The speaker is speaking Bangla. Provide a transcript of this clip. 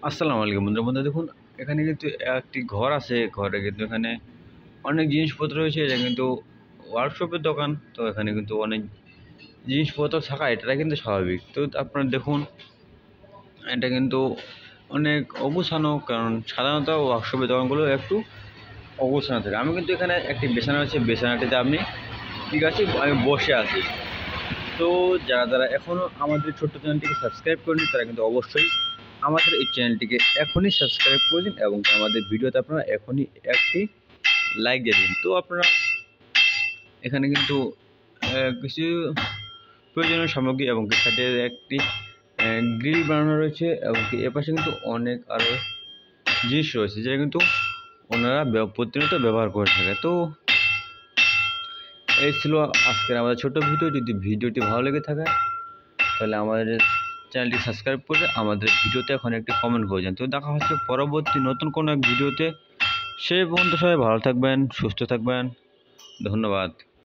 আসসালামু আলাইকুম বন্ধুরা দেখুন এখানে কিন্তু একটি ঘর আছে। ঘরে কিন্তু এখানে অনেক জিনিসপত্র রয়েছে। এটা কিন্তু ওয়ার্কশপের দোকান। তো এখানে কিন্তু অনেক জিনিসপত্র থাকা এটা কিন্তু স্বাভাবিক। তো আপনারা দেখুন এটা কিন্তু অনেক অগুছানো, কারণ সাধারণত ওয়ার্কশপের দোকানগুলো একটু অগুছানো থাকে। আমি কিন্তু এখানে একটি বিছানা আছে, বিছানাটিতে আমি ঠিক আছে আমি বসে আছি। তো যারা যারা এখনও আমাদের ছোট্ট চ্যানেলটিকে সাবস্ক্রাইব করেনি তারা কিন্তু অবশ্যই আমাদের এই চ্যানেলটিকে এখনই সাবস্ক্রাইব করে দিন এবং আমাদের ভিডিওতে আপনারা এখনই একটি লাইক দিয়ে দিন। তো আপনারা এখানে কিন্তু কিছু প্রয়োজনীয় সামগ্রী এবং সাথে একটি গ্রিল বানানো রয়েছে এবং এপাশে কিন্তু অনেক আরও জিনিস রয়েছে যেটা কিন্তু ওনারা প্রতিনিয়ত ব্যবহার করে থাকে। তো এই ছিল আজকের আমাদের ছোট ভিডিও। যদি ভিডিওটি ভালো লেগে থাকে তাহলে আমাদের চ্যানেলটি সাবস্ক্রাইব করে আমাদের ভিডিওতে এখন একটি কমেন্ট করে যান। তো দেখা হচ্ছে পরবর্তী নতুন কোনো এক ভিডিওতে। সেই পর্যন্ত সবাই ভালো থাকবেন, সুস্থ থাকবেন। ধন্যবাদ।